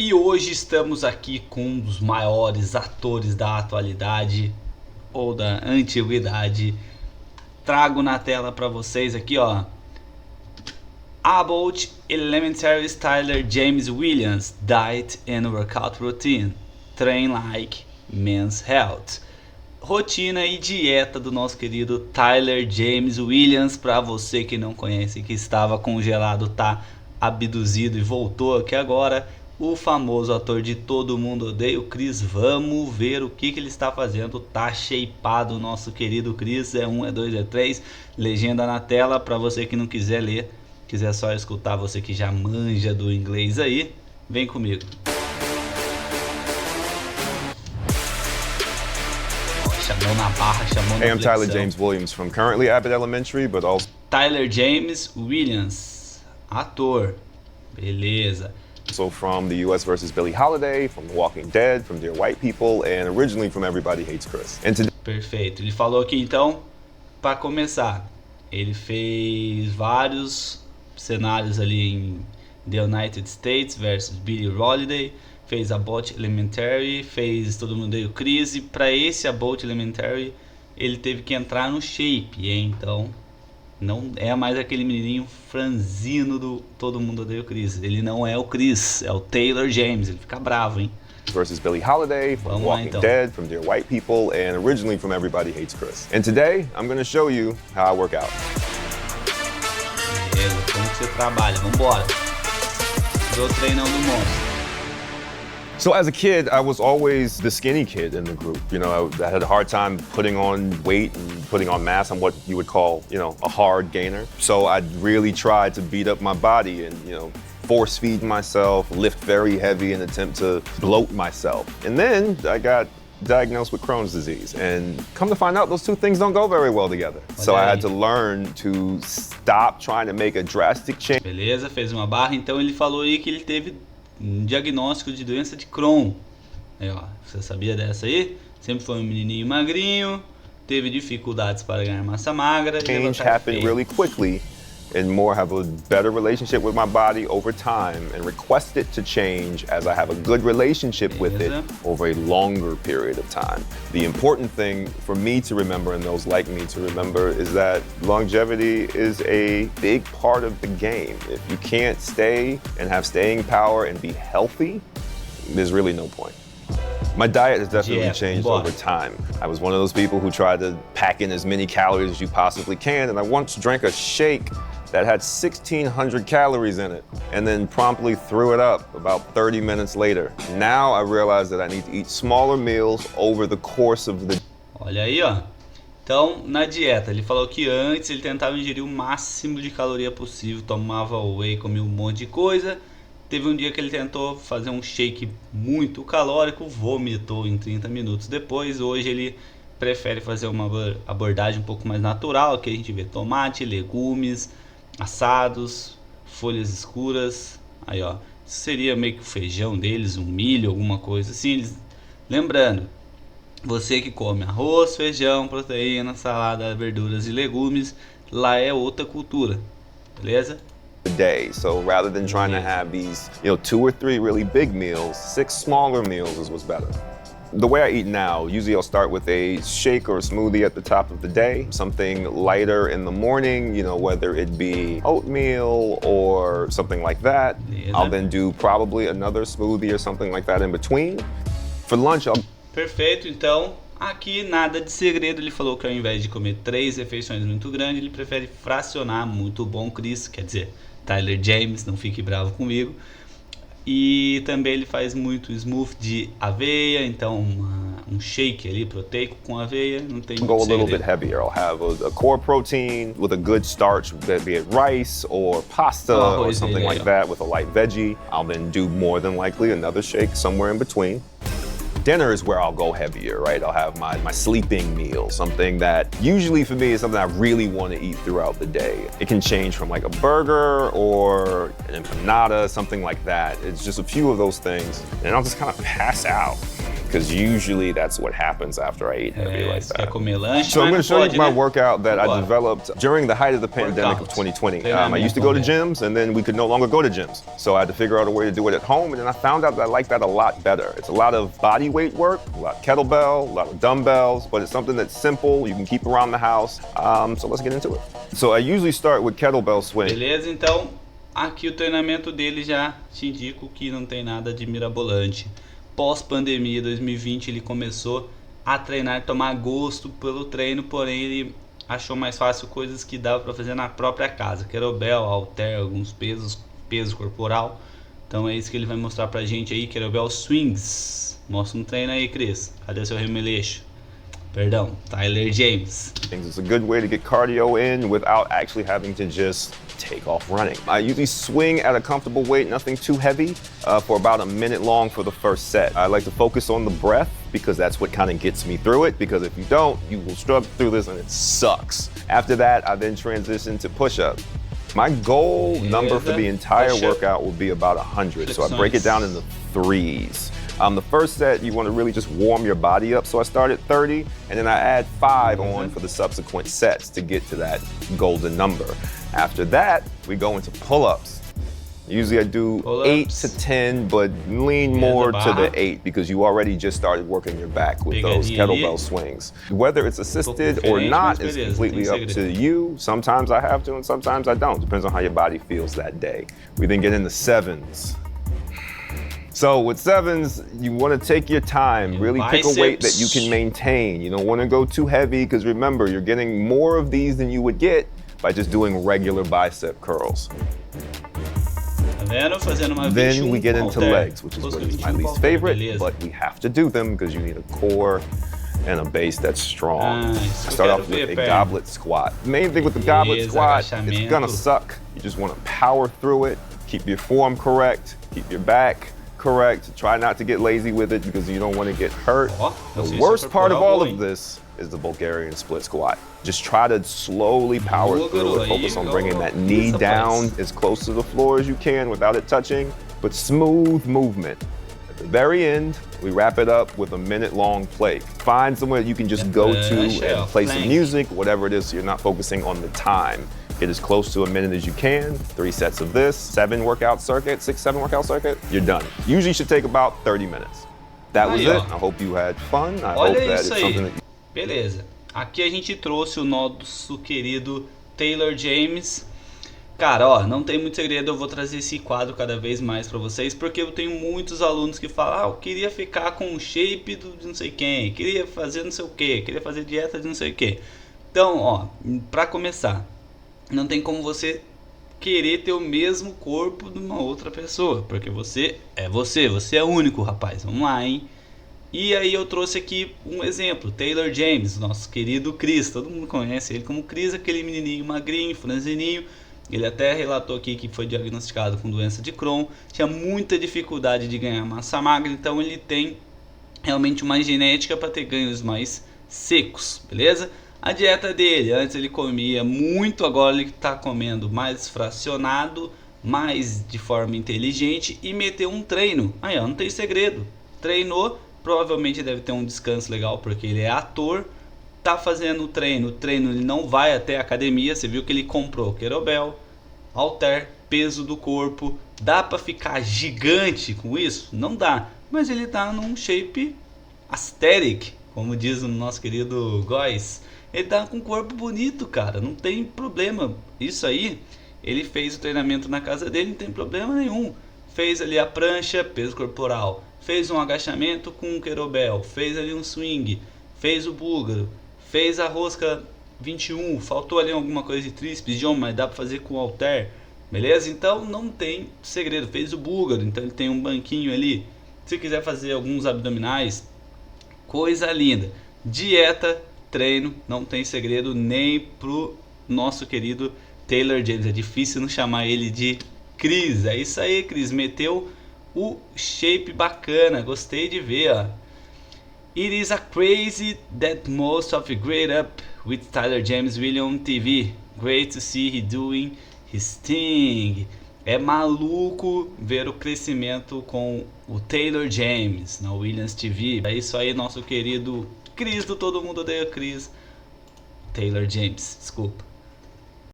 E hoje estamos aqui com um dos maiores atores da atualidade ou da antiguidade. Trago na tela para vocês aqui, ó, Abbott Elementary Styler James Williams Diet and Workout Routine Train Like Men's Health. Rotina e dieta do nosso querido Tyler James Williams. Para você que não conhece, que estava congelado, tá abduzido e voltou aqui agora, o famoso ator de Todo Mundo Odeia, o Chris. Vamos ver o que ele está fazendo. Tá shapeado o nosso querido Chris. É 1, é 2, é 3. Legenda na tela para você que não quiser ler, quiser só escutar, você que já manja do inglês aí, vem comigo. Chamou na barra, chamou na Hey, I'm flexão. Tyler James Williams from currently Abbott Elementary, but also Tyler James Williams, ator, beleza. from the U.S. versus Billie Holiday, from The Walking Dead, from Dear White People, and originally from Everybody Hates Chris. And today, Perfeito, ele falou aqui então, para começar, ele fez vários cenários ali em The United States versus Billie Holiday, fez Abbott Elementary, fez Todo Mundo Odeia o Chris, e para esse Abbott Elementary ele teve que entrar no shape, hein? Então não é mais aquele menininho franzino do Todo Mundo Odeia o Chris. Ele não é o Chris, é o Taylor James. Ele fica bravo, hein? versus Billie Holiday, from Vamos The lá, Walking então. Dead, from Dear White People, and originally from Everybody Hates Chris. And today, I'm going to show you how I work out. Beleza, como que você trabalha? Vambora. Do treinão do monstro. So as a kid, I was always the skinny kid in the group. You know, I had a hard time putting on weight and putting on mass. I'm what you would call, a hard gainer. So I really tried to beat up my body and, force feed myself, lift very heavy in an attempt to bloat myself. And then I got diagnosed with Crohn's disease. And come to find out, those two things don't go very well together. So I had to learn to stop trying to make a drastic change. Beleza, fez uma barra. Então ele falou aí que ele teve um diagnóstico de doença de Crohn. Aí, ó, você sabia dessa aí? Sempre foi um menininho magrinho, teve dificuldades para ganhar massa magra. Change happened really quickly and more have a better relationship with my body over time and request it to change as I have a good relationship with it over a longer period of time. The important thing for me to remember and those like me to remember is that longevity is a big part of the game. If you can't stay and have staying power and be healthy, there's really no point. My diet has definitely changed over time. I was one of those people who tried to pack in as many calories as you possibly can, and I once drank a shake that had 1,600 calories in it, and then promptly threw it up about 30 minutes later. Now I realize that I need to eat smaller meals over the course of the... Olha aí, ó. Então, na dieta, ele falou que antes ele tentava ingerir o máximo de caloria possível, tomava whey, comia um monte de coisa. Teve um dia que ele tentou fazer um shake muito calórico, vomitou em 30 minutos depois. Hoje ele prefere fazer uma abordagem um pouco mais natural, que a gente vê tomate, legumes, assados, folhas escuras. Aí, ó, isso seria meio que o feijão deles, um milho, alguma coisa assim. Lembrando, você que come arroz, feijão, proteína, salada, verduras e legumes, lá é outra cultura, beleza? Day. So rather than trying to have these, 2 or 3 really big meals, 6 smaller meals is what's better. The way I eat now, usually I'll start with a shake or a smoothie at the top of the day, something lighter in the morning, whether it be oatmeal or something like that. I'll then do probably another smoothie or something like that in between. For lunch, I'll... Perfeito, então aqui nada de segredo. Ele falou que ao invés de comer 3 refeições muito grandes, ele prefere fracionar. Muito bom, Chris, quer dizer, Tyler James, não fique bravo comigo. E também ele faz muito smoothie de aveia, então um shake ali proteico com aveia, não tem go a muito little segredo. bit heavier. I'll have a core protein with a good starch, be it rice or pasta or something like that with a light veggie. I'll then do more than likely another shake somewhere in between. Dinner is where I'll go heavier, right? I'll have my sleeping meal, something that usually for me is something I really want to eat throughout the day. It can change from like a burger or an empanada, something like that. It's just a few of those things, and I'll just kind of pass out. because usually that's what happens after I eat heavy like Quer that. comer lanche, So I'm going mas to não show pode, you my né? workout that I Vambora. developed during the height of the pandemic of 2020. I used to go to gyms, and then we could no longer go to gyms. So I had to figure out a way to do it at home, and then I found out that I like that a lot better. It's a lot of body weight work, a lot of kettlebell, a lot of dumbbells, but it's something that's simple, you can keep around the house. So let's get into it. So I usually start with kettlebell swing. Beleza, então aqui o treinamento dele já te indico que não tem nada de mirabolante. Pós-pandemia 2020 ele começou a treinar, tomar gosto pelo treino, porém ele achou mais fácil coisas que dava para fazer na própria casa, kettlebell, halter, alguns peso corporal. Então é isso que ele vai mostrar pra gente aí, kettlebell swings. Mostra um treino aí, Cris. Cadê seu remeleixo? Perdão, Tyler James. It's a good way to get cardio in without actually having to just take off running. I usually swing at a comfortable weight, nothing too heavy, for about a minute long for the first set. I like to focus on the breath because that's what kind of gets me through it, because if you don't, you will struggle through this and it sucks. After that, I then transition to push-up. My goal number for the entire workout will be about 100, so I break it down into threes. The first set, you want to really just warm your body up, so I start at 30, and then I add 5 on for the subsequent sets to get to that golden number. After that, we go into pull-ups. Usually I do 8 to 10, but lean more to the 8 because you already just started working your back with those kettlebell swings. Whether it's assisted or not is completely up to you. Sometimes I have to and sometimes I don't. Depends on how your body feels that day. We then get into sevens. So with sevens, you want to take your time, really pick a weight that you can maintain. You don't want to go too heavy because remember, you're getting more of these than you would get by just doing regular bicep curls. Then we get into legs, which is my least favorite, but we have to do them because you need a core and a base that's strong. I start off with a goblet squat. The main thing with the goblet squat, it's gonna suck. You just want to power through it, keep your form correct, keep your back correct. Try not to get lazy with it because you don't want to get hurt. The worst part of all of this is the Bulgarian split squat. Just try to slowly power through it. Focus on bringing that knee down as close to the floor as you can without it touching, but smooth movement. At the very end, we wrap it up with a minute-long play. Find somewhere you can just go to and play some music, whatever it is, so you're not focusing on the time. Get as close to a minute as you can. 3 sets of this, 7 workout circuit, 6, 7 workout circuit, you're done. Usually should take about 30 minutes. That was it. I hope you had fun. I hope that it's something that... Beleza. Aqui a gente trouxe o nosso querido Taylor James. Cara, ó, não tem muito segredo, eu vou trazer esse quadro cada vez mais pra vocês, porque eu tenho muitos alunos que falam, eu queria ficar com o shape de não sei quem, queria fazer não sei o que, queria fazer dieta de não sei o que. Então, ó, pra começar, não tem como você querer ter o mesmo corpo de uma outra pessoa, porque você é único, rapaz. Vamos lá, hein? E aí eu trouxe aqui um exemplo, Taylor James, nosso querido Chris, todo mundo conhece ele como Chris, aquele menininho magrinho, franzininho. Ele até relatou aqui que foi diagnosticado com doença de Crohn, tinha muita dificuldade de ganhar massa magra, então ele tem realmente uma genética para ter ganhos mais secos, beleza? A dieta dele, antes ele comia muito, agora ele está comendo mais fracionado, mais de forma inteligente e meteu um treino. Aí ó, não tem segredo, treinou, provavelmente deve ter um descanso legal porque ele é ator, tá fazendo o treino ele não vai até a academia, você viu que ele comprou kettlebell, halter, peso do corpo, dá para ficar gigante com isso? Não dá, mas ele tá num shape aesthetic, como diz o nosso querido Góes. Ele tá com um corpo bonito, cara, não tem problema. Isso aí, ele fez o treinamento na casa dele, não tem problema nenhum. Fez ali a prancha, peso corporal, fez um agachamento com um kettlebell, fez ali um swing, fez o búlgaro, fez a rosca 21, faltou ali alguma coisa de tríceps de ombro, mas dá para fazer com halter, beleza? Então não tem segredo, fez o búlgaro, então ele tem um banquinho ali. Se quiser fazer alguns abdominais, coisa linda. Dieta, treino, não tem segredo nem pro nosso querido Taylor James. É difícil não chamar ele de Chris. É isso aí, Chris, meteu o shape bacana, gostei de ver, ó. It is a crazy that most of you great up with Tyler James William TV. Great to see he doing his thing. É maluco ver o crescimento com o Taylor James na Williams TV. É isso aí, nosso querido Chris do Todo Mundo Odeia Chris. Taylor James, desculpa.